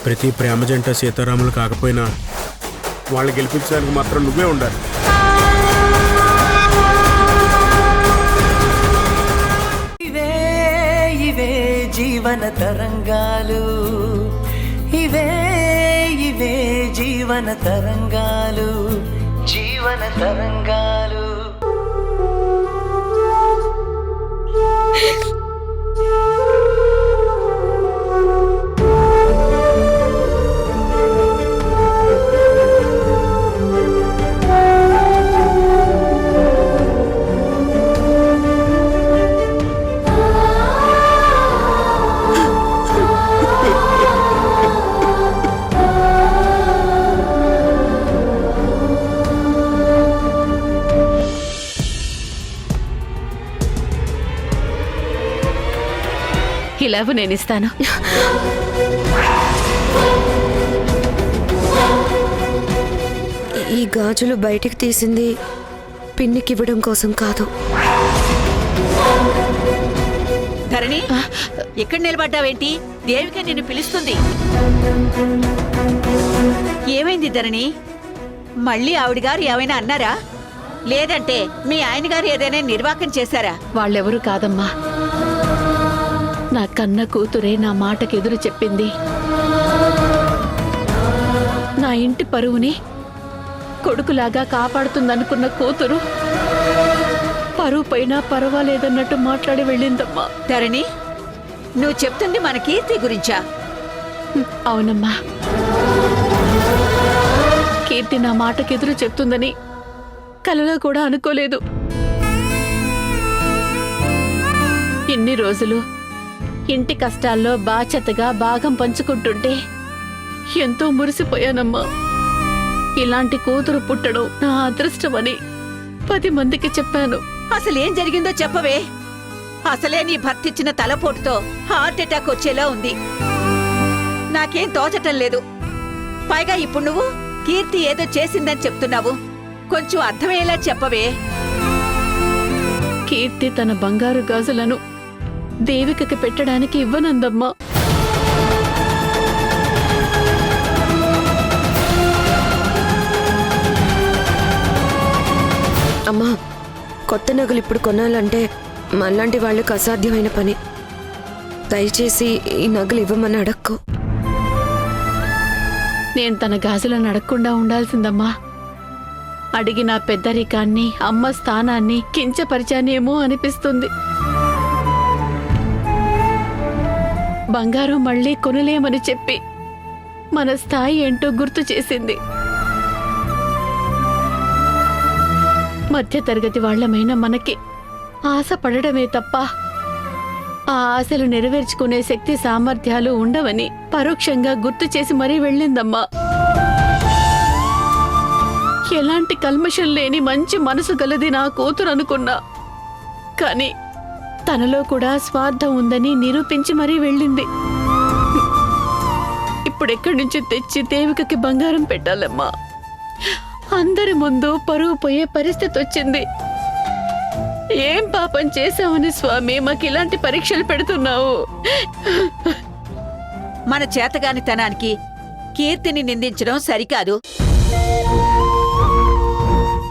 ప్రతి ప్రేమ జంట సీతారాములు కాకపోయినా వాళ్ళు గెలిపించడానికి మాత్రం నువ్వే ఉండాలి. ఇవే ఇవే జీవన తరంగాలు, ఇవే ఇవే జీవన తరంగాలు, జీవన తరంగాలు. ఇలాగూ నేను ఇస్తాను. ఈ గాజులు బయటికి తీసింది పిన్నికి ఇవ్వడం కోసం కాదు. ధరణి, ఇక్కడ నిలబడ్డావేంటి? దేవిక నిన్ను పిలుస్తుంది. ఏమైంది ధరణి? మళ్ళీ ఆవిడ గారు ఏమైనా అన్నారా? లేదంటే మీ ఆయన గారు ఏదైనా నిర్వాకం చేశారా? వాళ్ళెవరూ కాదమ్మా, నా కన్న కూతురే నా మాటకెదురు చెప్పింది. నా ఇంటి పరువుని కొడుకులాగా కాపాడుతుందనుకున్న కూతురు పరువు పైన పర్వాలేదన్నట్టు మాట్లాడి వెళ్ళిందమ్మా. ధరణి, నువ్వు చెప్తుంది మన కీర్తి గురించా? అవునమ్మా, కీర్తి నా మాటకెదురు చెప్తుందని కలలో కూడా అనుకోలేదు. ఇన్ని రోజులు ఇంటి కష్టాల్లో బాధ్యతగా భాగం పంచుకుంటుంటే ఎంతో మురిసిపోయానమ్మా. ఇలాంటి కూతురు పుట్టడం నా అదృష్టమని 10 మందికి చెప్పాను. అసలేం జరిగిందో చెప్పవే. అసలే నీ భర్త ఇచ్చిన తలపోటుతో హార్ట్ అటాక్ వచ్చేలా ఉంది. నాకేం తోచటం లేదు. పైగా ఇప్పుడు నువ్వు కీర్తి ఏదో చేసిందని చెప్తున్నావు. కొంచెం అర్థమయ్యేలా చెప్పవే. కీర్తి తన బంగారు గాజులను దేవికకి పెట్టడానికి ఇవ్వనందమ్మా. అమ్మా, కొత్త నగలు ఇప్పుడు కొనాలంటే మనలాంటి వాళ్ళకి అసాధ్యమైన పని. దయచేసి ఈ నగలు ఇవ్వమని అడక్కు. నేను తన గాజులను అడగకుండా ఉండాల్సిందమ్మా. అడిగిన పెద్దరికాన్ని, అమ్మ స్థానాన్ని కించపరిచానేమో అనిపిస్తుంది. బంగారం మళ్ళీ కొనలేమని చెప్పి మన స్థాయి ఏంటో గుర్తు చేసింది. మధ్యతరగతి వాళ్లమైన మనకి ఆశ పడడమే తప్ప ఆ ఆశలు నెరవేర్చుకునే శక్తి సామర్థ్యాలు ఉండవని పరోక్షంగా గుర్తు చేసి మరీ వెళ్ళిందమ్మా. ఎలాంటి కల్మషం లేని మంచి మనసు గలది నా కూతురు అనుకున్నా, కానీ తనలో కూడా స్వార్థం ఉందని నిరూపించి మరీ వెళ్ళింది. ఇప్పుడెక్కడి నుంచి తెచ్చి దేవికకి బంగారం పెట్టాలమ్మా? అందరి ముందు పరువు పోయే పరిస్థితి వచ్చింది. ఏం పాపం చేశామని స్వామి మాకు ఇలాంటి పరీక్షలు పెడుతున్నావు? మన చేతగానితనానికి కీర్తిని నిందించడం సరికాదు.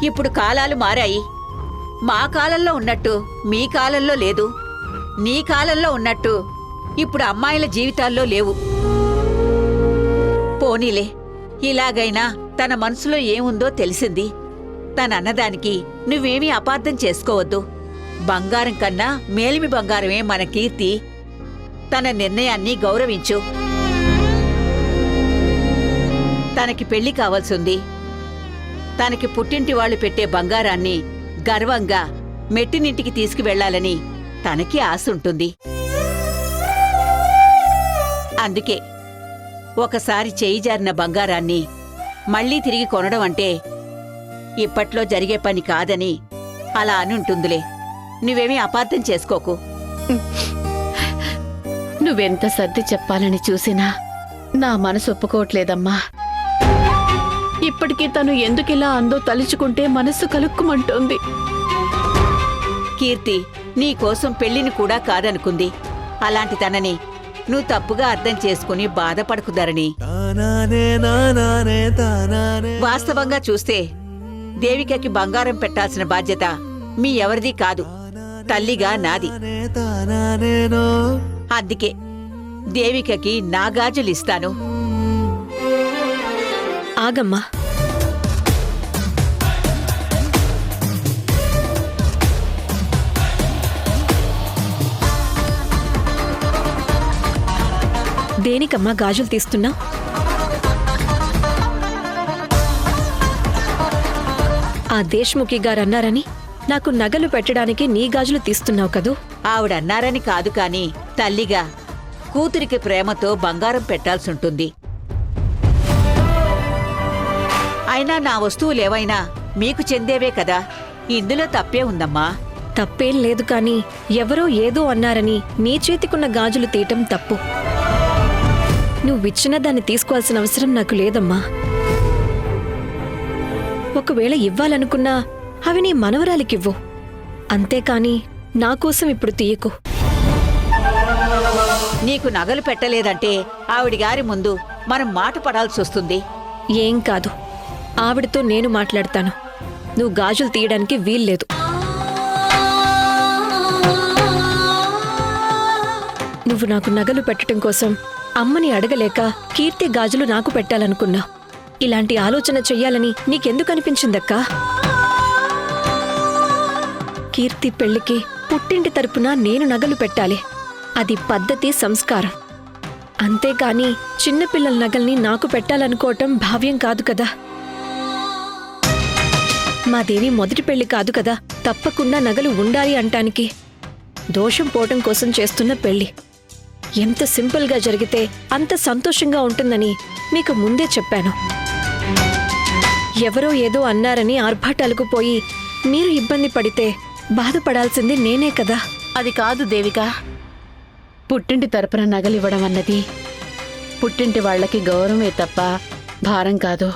ఇప్పుడు కాలాలు మారాయి. మా కాలంలో ఉన్నట్టు మీ కాలంలో లేదు. నీ కాలంలో ఉన్నట్టు ఇప్పుడు అమ్మాయిల జీవితాల్లో లేవు. పోనీలే, ఇలాగైనా తన మనసులో ఏముందో తెలిసింది. తన అన్నదానికి నువ్వేమీ అపార్థం చేసుకోవద్దు. బంగారం కన్నా మేలిమి బంగారమే మన కీర్తి. తన నిర్ణయాన్ని గౌరవించు. తనకి పెళ్లి కావాల్సింది. తనకి పుట్టింటి వాళ్ళు పెట్టే బంగారాన్ని గర్వంగా మెట్టినింటికి తీసుకువెళ్లాలని తనకి ఆశ ఉంటుంది. అందుకే ఒకసారి చేయి జారిన బంగారాన్ని మళ్లీ తిరిగి కొనడం అంటే ఇప్పట్లో జరిగే పని కాదని అలా అనుంటుందిలే. నువ్వేమీ అపార్థం చేసుకోకు. నువ్వెంత సర్ది చెప్పాలని చూసినా నా మనసు ఒప్పుకోవట్లేదమ్మా. ఇప్పటికీ తను ఎందుకిలా అందో తలుచుకుంటే మనస్సు కలుక్కుమంటోంది. కీర్తి నీకోసం పెళ్లిని కూడా కాదనుకుంది. అలాంటి తనని నువ్వు తప్పుగా అర్థం చేసుకుని బాధపడకు ధరణి. వాస్తవంగా చూస్తే దేవికకి బంగారం పెట్టాల్సిన బాధ్యత మీ ఎవరిది కాదు, తల్లిగా నాది. అందుకే దేవికకి నా గాజులిస్తాను. ఆగమ్మా. దేనికమ్మా గాజులు తీస్తున్నా? ఆ దేశ్ముఖి గారు అన్నారని నాకు నగలు పెట్టడానికి నీ గాజులు తీస్తున్నావు కదూ? ఆవిడన్నారని కాదు కాని తల్లిగా కూతురికి ప్రేమతో బంగారం పెట్టాల్సుంటుంది. అయినా నా వస్తువులేవైనా మీకు చెందేవే కదా, ఇందులో తప్పే ఉందమ్మా. తప్పేం లేదు కాని ఎవరో ఏదో అన్నారని నీ చేతికున్న గాజులు తీయటం తప్పు. నువ్విచ్చిన దాన్ని తీసుకోవాల్సిన అవసరం నాకు లేదమ్మా. ఒకవేళ ఇవ్వాలనుకున్నా అవి నీ మనవరాలికివ్వు, అంతేకాని నాకోసం ఇప్పుడు తీయకు. నీకు నగలు పెట్టలేదంటే ఆవిడిగారి ముందు మనం మాట పడాల్సొస్తుంది. ఏం కాదు, ఆవిడతో నేను మాట్లాడతాను. నువ్వు గాజులు తీయడానికి వీల్లేదు. నువ్వు నాకు నగలు పెట్టడం కోసం అమ్మని అడగలేక కీర్తి గాజులు నాకు పెట్టాలనుకున్నా. ఇలాంటి ఆలోచన చెయ్యాలని నీకెందుకు అనిపించిందక్కా? కీర్తి పెళ్లికి పుట్టింటి తరపున నేను నగలు పెట్టాలి. అది పద్ధతి, సంస్కారం. అంతేకాని చిన్నపిల్లల నగల్ని నాకు పెట్టాలనుకోవటం భావ్యం కాదు కదా. మాదేవి మొదటి పెళ్లి కాదు కదా, తప్పకుండా నగలు ఉండాలి అంటానికి. దోషం పోవటం కోసం చేస్తున్న పెళ్లి. ఎంత సింపుల్గా జరిగితే అంత సంతోషంగా ఉంటుందని మీకు ముందే చెప్పాను. ఎవరో ఏదో అన్నారని ఆర్భాటాలకు పోయి మీరు ఇబ్బంది పడితే బాధపడాల్సింది నేనే కదా. అది కాదు దేవిక. పుట్టింటి తరపున నగలివ్వడం అన్నది పుట్టింటి వాళ్ళకి గౌరవమే తప్ప భారం కాదు.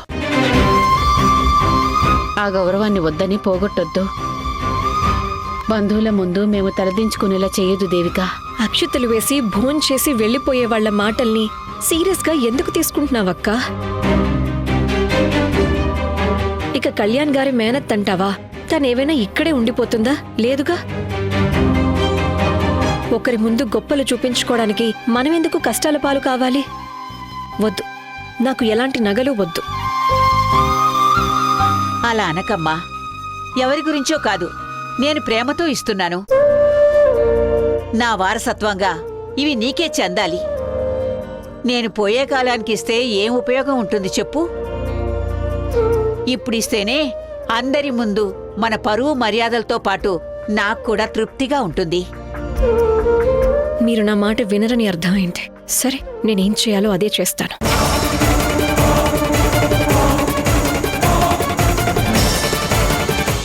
ఆ గౌరవాన్ని వద్దని పోగొట్టొద్దు. బంధువుల ముందు మేము తలదించుకునేలా చేయదు దేవిక. అక్షతలు వేసి భోంచేసి వెళ్లిపోయే వాళ్ల మాటల్ని సీరియస్గా ఎందుకు తీసుకుంటున్నావక్కా? ఇక కళ్యాణ్ గారి మేనత్ అంటావా? తనేమైనా ఇక్కడే ఉండిపోతుందా? లేదుగా. ఒకరి ముందు గొప్పలు చూపించుకోవడానికి మనమెందుకు కష్టాల పాలు కావాలి? వద్దు, నాకు ఎలాంటి నగలు వద్దు. అలా అనకమ్మా. ఎవరి గురించో కాదు, నేను ప్రేమతో ఇస్తున్నాను. నా వారసత్వంగా ఇవి నీకే చెందాలి. నేను పోయే కాలానికి ఇస్తే ఏం ఉపయోగం ఉంటుంది చెప్పు? ఇప్పుడిస్తేనే అందరి ముందు మన పరువు మర్యాదలతో పాటు నాకు కూడా తృప్తిగా ఉంటుంది. మీరు నా మాట వినరని అర్థమైంది. సరే, నేనేం చేయాలో అదే చేస్తాను.